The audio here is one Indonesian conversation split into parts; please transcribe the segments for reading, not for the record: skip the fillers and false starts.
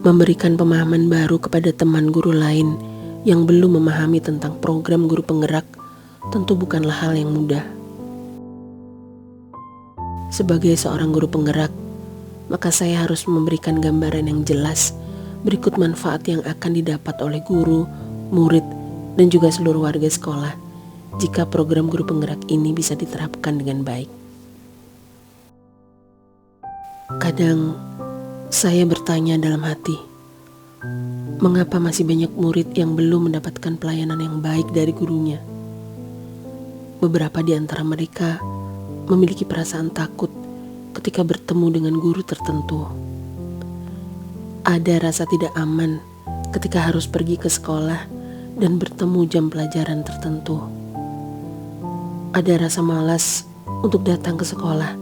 Memberikan pemahaman baru kepada teman guru lain yang belum memahami tentang program guru penggerak tentu bukanlah hal yang mudah. Sebagai seorang guru penggerak, maka saya harus memberikan gambaran yang jelas berikut manfaat yang akan didapat oleh guru, murid, dan juga seluruh warga sekolah jika program guru penggerak ini bisa diterapkan dengan baik. Kadang saya bertanya dalam hati, mengapa masih banyak murid yang belum mendapatkan pelayanan yang baik dari gurunya? Beberapa di antara mereka memiliki perasaan takut ketika bertemu dengan guru tertentu. Ada rasa tidak aman ketika harus pergi ke sekolah dan bertemu jam pelajaran tertentu. Ada rasa malas untuk datang ke sekolah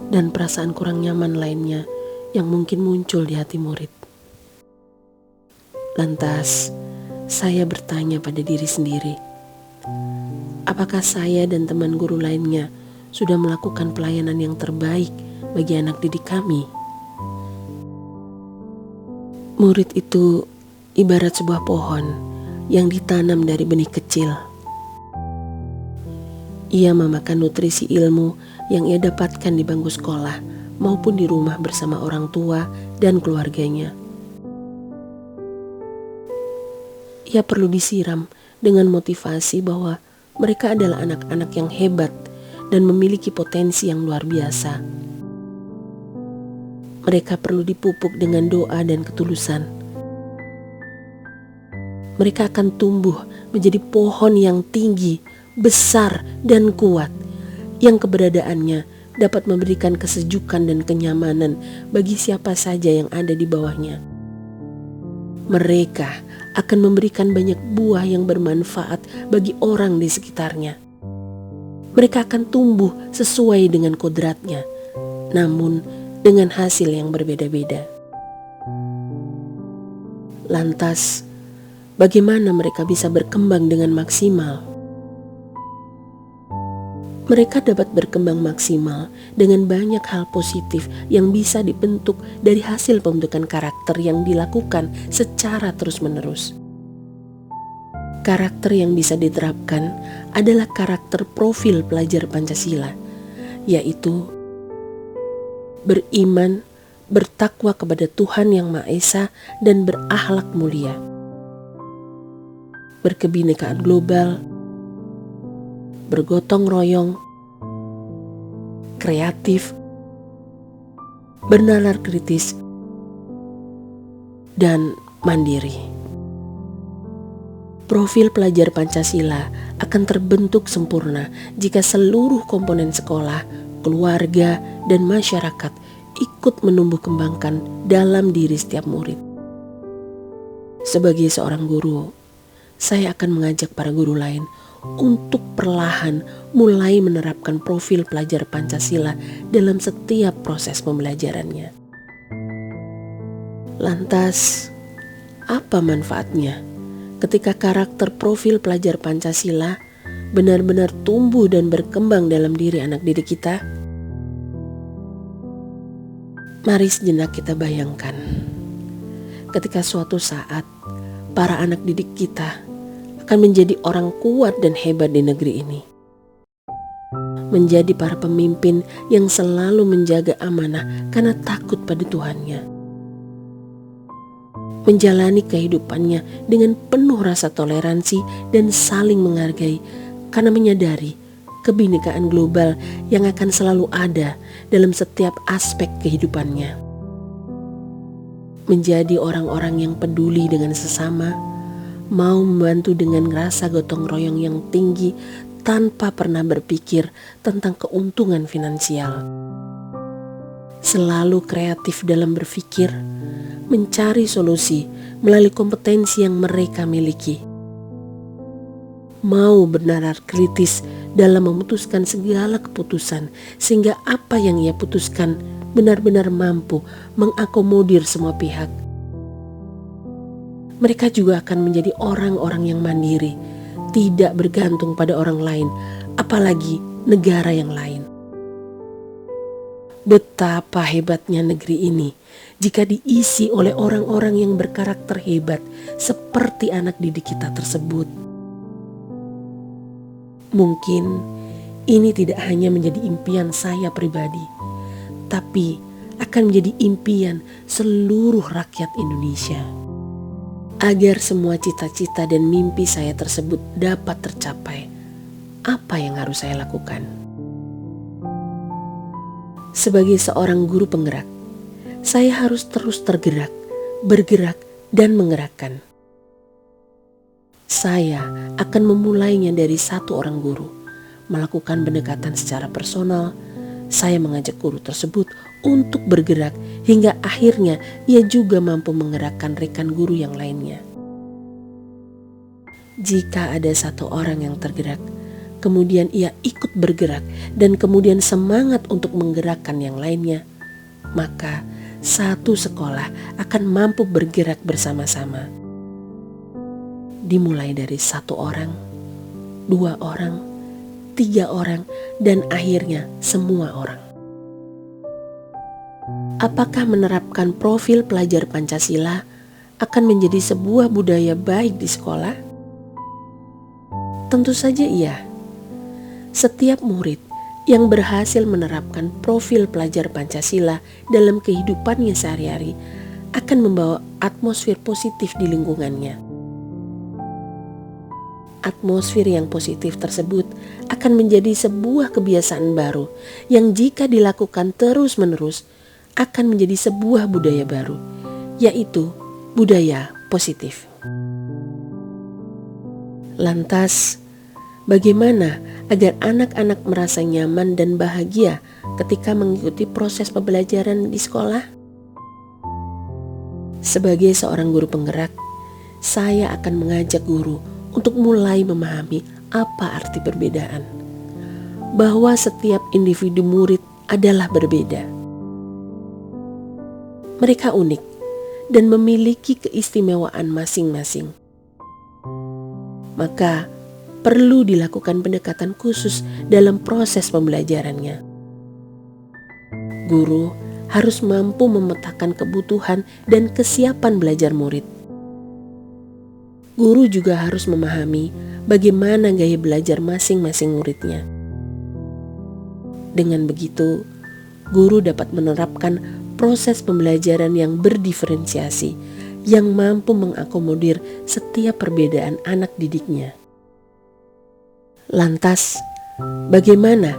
dan perasaan kurang nyaman lainnya yang mungkin muncul di hati murid. Lantas, saya bertanya pada diri sendiri, apakah saya dan teman guru lainnya sudah melakukan pelayanan yang terbaik bagi anak didik kami? Murid itu ibarat sebuah pohon yang ditanam dari benih kecil. Ia memakan nutrisi ilmu yang ia dapatkan di bangku sekolah maupun di rumah bersama orang tua dan keluarganya. Ia perlu disiram dengan motivasi bahwa mereka adalah anak-anak yang hebat dan memiliki potensi yang luar biasa. Mereka perlu dipupuk dengan doa dan ketulusan. Mereka akan tumbuh menjadi pohon yang tinggi, besar, dan kuat, yang keberadaannya dapat memberikan kesejukan dan kenyamanan bagi siapa saja yang ada di bawahnya. Mereka akan memberikan banyak buah yang bermanfaat bagi orang di sekitarnya. Mereka akan tumbuh sesuai dengan kodratnya, namun dengan hasil yang berbeda-beda. Lantas, bagaimana mereka bisa berkembang dengan maksimal? Mereka dapat berkembang maksimal dengan banyak hal positif yang bisa dibentuk dari hasil pembentukan karakter yang dilakukan secara terus-menerus. Karakter yang bisa diterapkan adalah karakter profil pelajar Pancasila, yaitu beriman, bertakwa kepada Tuhan Yang Maha Esa, dan berakhlak mulia. Berkebinekaan global, bergotong royong, kreatif, bernalar kritis, dan mandiri. Profil pelajar Pancasila akan terbentuk sempurna jika seluruh komponen sekolah, keluarga, dan masyarakat ikut menumbuh kembangkan dalam diri setiap murid. Sebagai seorang guru, saya akan mengajak para guru lain untuk perlahan mulai menerapkan profil pelajar Pancasila dalam setiap proses pembelajarannya. Lantas, apa manfaatnya ketika karakter profil pelajar Pancasila benar-benar tumbuh dan berkembang dalam diri anak didik kita? Mari sejenak kita bayangkan, ketika suatu saat para anak didik kita akan menjadi orang kuat dan hebat di negeri ini. Menjadi para pemimpin yang selalu menjaga amanah karena takut pada Tuhannya. Menjalani kehidupannya dengan penuh rasa toleransi dan saling menghargai karena menyadari kebinekaan global yang akan selalu ada dalam setiap aspek kehidupannya. Menjadi orang-orang yang peduli dengan sesama, mau membantu dengan rasa gotong royong yang tinggi tanpa pernah berpikir tentang keuntungan finansial. Selalu kreatif dalam berpikir, mencari solusi melalui kompetensi yang mereka miliki. Mau bernalar kritis dalam memutuskan segala keputusan sehingga apa yang ia putuskan benar-benar mampu mengakomodir semua pihak. Mereka juga akan menjadi orang-orang yang mandiri, tidak bergantung pada orang lain, apalagi negara yang lain. Betapa hebatnya negeri ini jika diisi oleh orang-orang yang berkarakter hebat seperti anak didik kita tersebut. Mungkin ini tidak hanya menjadi impian saya pribadi, tapi akan menjadi impian seluruh rakyat Indonesia. Agar semua cita-cita dan mimpi saya tersebut dapat tercapai, apa yang harus saya lakukan? Sebagai seorang guru penggerak, saya harus terus tergerak, bergerak, dan menggerakkan. Saya akan memulainya dari satu orang guru, melakukan pendekatan secara personal. Saya mengajak guru tersebut untuk bergerak hingga akhirnya ia juga mampu menggerakkan rekan guru yang lainnya. Jika ada satu orang yang tergerak, kemudian ia ikut bergerak dan kemudian semangat untuk menggerakkan yang lainnya, maka satu sekolah akan mampu bergerak bersama-sama. Dimulai dari satu orang, dua orang, tiga orang, dan akhirnya semua orang. Apakah menerapkan profil pelajar Pancasila akan menjadi sebuah budaya baik di sekolah? Tentu saja iya. Setiap murid yang berhasil menerapkan profil pelajar Pancasila dalam kehidupannya sehari-hari akan membawa atmosfer positif di lingkungannya. Atmosfer yang positif tersebut akan menjadi sebuah kebiasaan baru yang jika dilakukan terus-menerus akan menjadi sebuah budaya baru, yaitu budaya positif. Lantas, bagaimana agar anak-anak merasa nyaman dan bahagia ketika mengikuti proses pembelajaran di sekolah? Sebagai seorang guru penggerak, saya akan mengajak guru untuk mulai memahami apa arti perbedaan. Bahwa setiap individu murid adalah berbeda. Mereka unik dan memiliki keistimewaan masing-masing. Maka, perlu dilakukan pendekatan khusus dalam proses pembelajarannya. Guru harus mampu memetakan kebutuhan dan kesiapan belajar murid. Guru juga harus memahami bagaimana gaya belajar masing-masing muridnya. Dengan begitu, guru dapat menerapkan proses pembelajaran yang berdiferensiasi, yang mampu mengakomodir setiap perbedaan anak didiknya. Lantas, bagaimana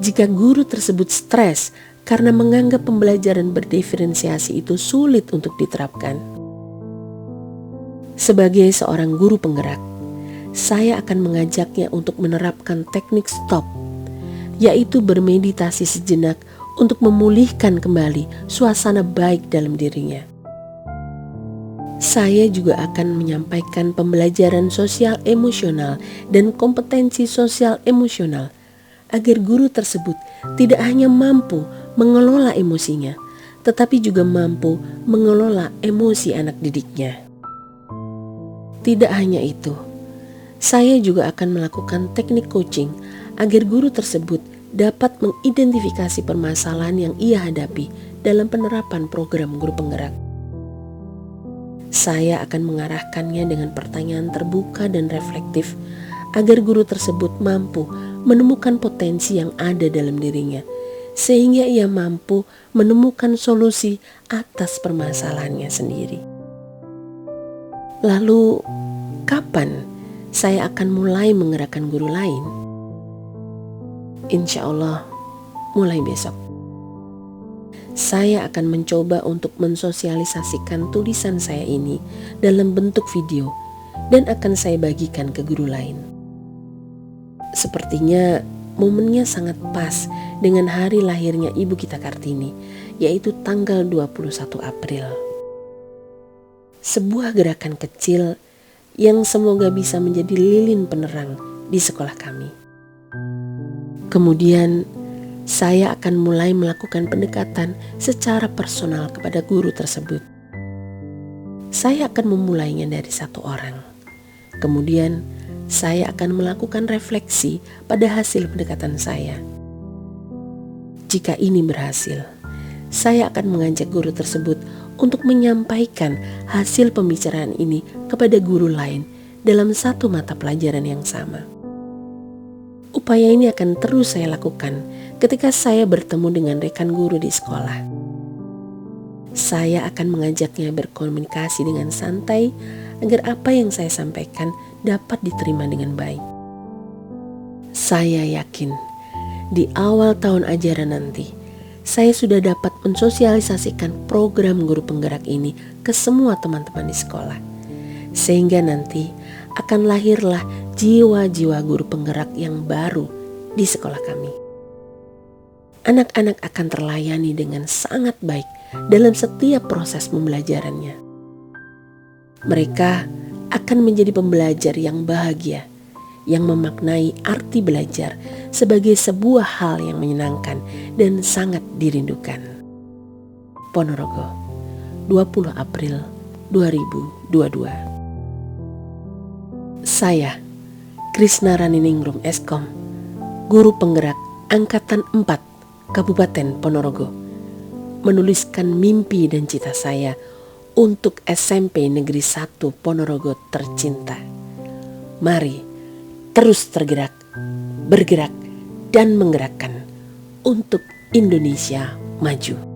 jika guru tersebut stres karena menganggap pembelajaran berdiferensiasi itu sulit untuk diterapkan? Sebagai seorang guru penggerak, saya akan mengajaknya untuk menerapkan teknik stop, yaitu bermeditasi sejenak untuk memulihkan kembali suasana baik dalam dirinya. Saya juga akan menyampaikan pembelajaran sosial emosional dan kompetensi sosial emosional agar guru tersebut tidak hanya mampu mengelola emosinya, tetapi juga mampu mengelola emosi anak didiknya. Tidak hanya itu, saya juga akan melakukan teknik coaching agar guru tersebut dapat mengidentifikasi permasalahan yang ia hadapi dalam penerapan program guru penggerak. Saya akan mengarahkannya dengan pertanyaan terbuka dan reflektif agar guru tersebut mampu menemukan potensi yang ada dalam dirinya, sehingga ia mampu menemukan solusi atas permasalahannya sendiri. Lalu, kapan saya akan mulai menggerakkan guru lain? Insya Allah, mulai besok. Saya akan mencoba untuk mensosialisasikan tulisan saya ini dalam bentuk video dan akan saya bagikan ke guru lain. Sepertinya momennya sangat pas dengan hari lahirnya Ibu kita Kartini, yaitu tanggal 21 April. Sebuah gerakan kecil yang semoga bisa menjadi lilin penerang di sekolah kami. Kemudian, saya akan mulai melakukan pendekatan secara personal kepada guru tersebut. Saya akan memulainya dari satu orang. Kemudian, saya akan melakukan refleksi pada hasil pendekatan saya. Jika ini berhasil, saya akan mengajak guru tersebut untuk menyampaikan hasil pembicaraan ini kepada guru lain dalam satu mata pelajaran yang sama. Upaya ini akan terus saya lakukan ketika saya bertemu dengan rekan guru di sekolah. Saya akan mengajaknya berkomunikasi dengan santai agar apa yang saya sampaikan dapat diterima dengan baik. Saya yakin di awal tahun ajaran nanti, saya sudah dapat mensosialisasikan program guru penggerak ini ke semua teman-teman di sekolah. Sehingga nanti akan lahirlah jiwa-jiwa guru penggerak yang baru di sekolah kami. Anak-anak akan terlayani dengan sangat baik dalam setiap proses pembelajarannya. Mereka akan menjadi pembelajar yang bahagia, yang memaknai arti belajar sebagai sebuah hal yang menyenangkan dan sangat dirindukan. Ponorogo, 20 April 2022. Saya, Krisna Raniningrum Eskom, Guru Penggerak Angkatan 4 Kabupaten Ponorogo, menuliskan mimpi dan cita saya untuk SMP Negeri 1 Ponorogo tercinta. Mari terus tergerak, bergerak, dan menggerakkan untuk Indonesia maju.